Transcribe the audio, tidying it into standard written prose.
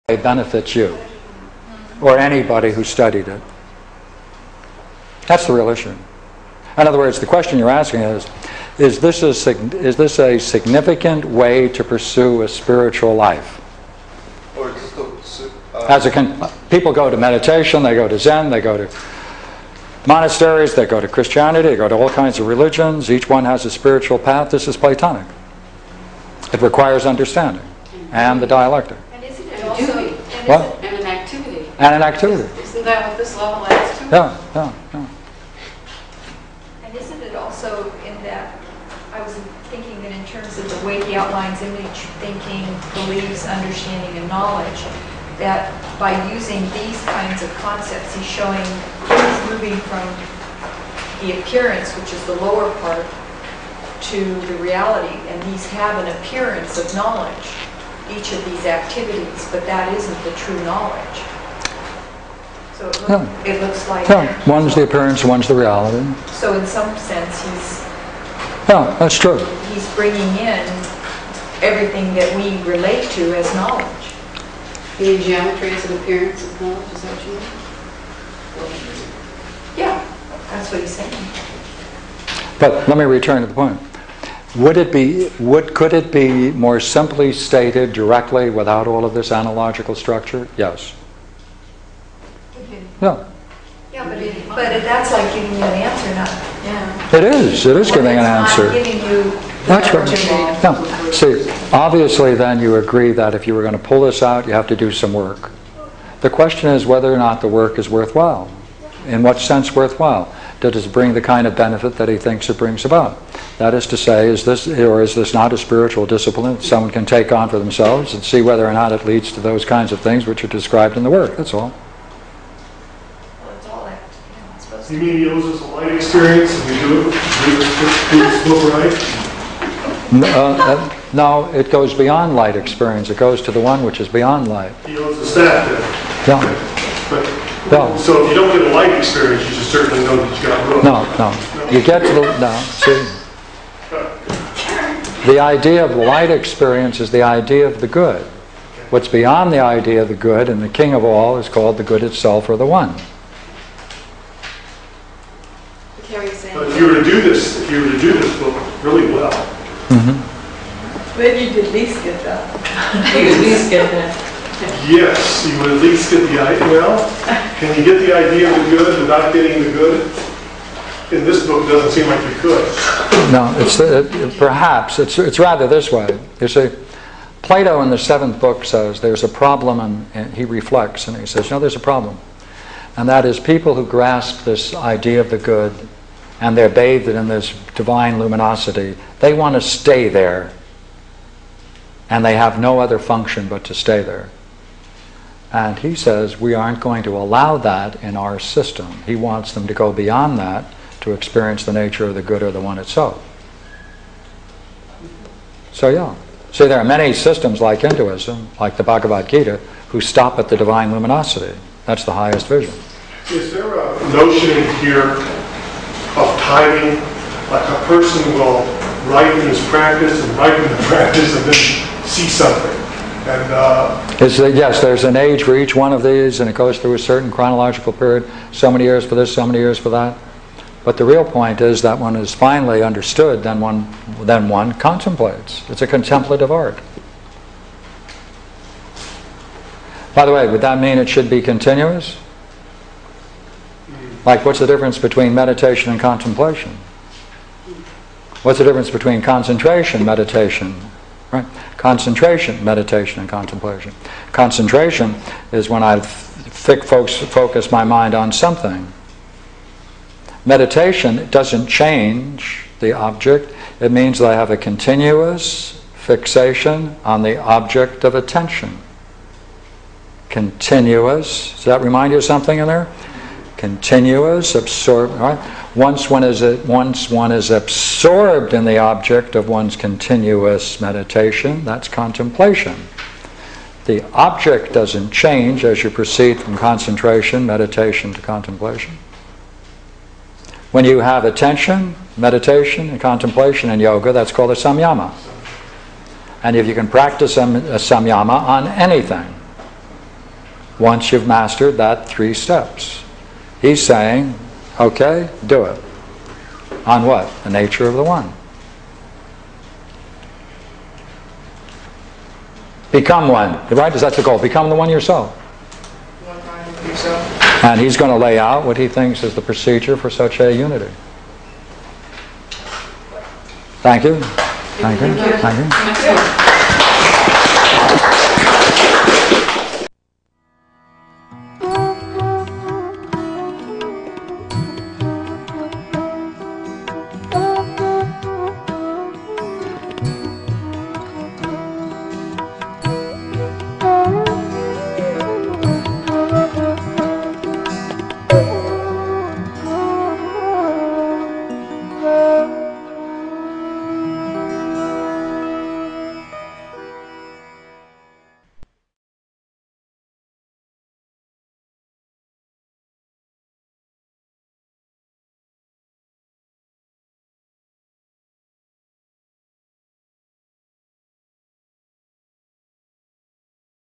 it benefits you or anybody who studied it. That's the real issue. In other words, the question you're asking is this a significant way to pursue a spiritual life? Or just people go to meditation, they go to Zen, they go to monasteries, they go to Christianity, they go to all kinds of religions. Each one has a spiritual path. This is Platonic. It requires understanding and the dialectic. And isn't it also What? an activity? And an activity. Isn't that what this level adds to? Yeah. And isn't it also in that, I was thinking that in terms of the way he outlines image, thinking, beliefs, understanding, and knowledge, that by using these kinds of concepts, he's showing he's moving from the appearance, which is the lower part, to the reality, and these have an appearance of knowledge, each of these activities, but that isn't the true knowledge. So it looks like... One's the appearance, one's the reality. So in some sense, he's... Yeah, that's true. He's bringing in everything that we relate to as knowledge. You mean geometry is an appearance of knowledge? Is that what you mean? Yeah, that's what he's saying. But let me return to the point. Could it be more simply stated directly without all of this analogical structure? Yes. Yeah. Yeah, but that's like giving you an answer, not... Yeah. It is giving an answer. It's not giving you... That's right. No. See, obviously then you agree that if you were going to pull this out, you have to do some work. The question is whether or not the work is worthwhile. In what sense worthwhile? Does it bring the kind of benefit that he thinks it brings about? That is to say, is this not a spiritual discipline that someone can take on for themselves and see whether or not it leads to those kinds of things which are described in the work? That's all. Well, it's all that, it's supposed You mean he owes us a light experience and we do this book right? No, it goes beyond light experience. It goes to the one which is beyond light. He owes us that then. Yeah. But, No. so if you don't get a light experience, you should certainly know that you got room. No. You get to the... No, see. The idea of the light experience is the idea of the good. What's beyond the idea of the good and the king of all is called the good itself or the one. But if you were to do this book really well, then you'd at least get that. You at least get that. yes, you would at least get the idea. Well, can you get the idea of the good without getting the good? In this book, it doesn't seem like you could. No, perhaps. It's rather this way. You see, Plato in the 7th book says there's a problem, and he reflects, and he says, there's a problem. And that is people who grasp this idea of the good, and they're bathed in this divine luminosity, they want to stay there. And they have no other function but to stay there. And he says we aren't going to allow that in our system. He wants them to go beyond that to experience the nature of the good or the one itself. So yeah. See, there are many systems like Hinduism, like the Bhagavad Gita, who stop at the divine luminosity. That's the highest vision. Is there a notion in here of timing? Like a person will ripen his practice and ripen the practice and then see something. And yes, there's an age for each one of these, and it goes through a certain chronological period. So many years for this, so many years for that. But the real point is that one is finally understood, then one contemplates. It's a contemplative art. By the way, would that mean it should be continuous? Like, what's the difference between meditation and contemplation? What's the difference between concentration, meditation? Right? Concentration, meditation, and contemplation. Concentration is when I focus my mind on something. Meditation doesn't change the object. It means that I have a continuous fixation on the object of attention. Continuous. Does that remind you of something in there? Continuous, absorbed. Right? Once one is absorbed in the object of one's continuous meditation, that's contemplation. The object doesn't change as you proceed from concentration, meditation to contemplation. When you have attention, meditation, and contemplation in yoga, that's called a samyama. And if you can practice a samyama on anything, once you've mastered that 3 steps. He's saying, okay, do it. On what? The nature of the one. Become one, right? Is that the goal? Become the one yourself. And he's going to lay out what he thinks is the procedure for such a unity. Thank you. Thank you. Thank you.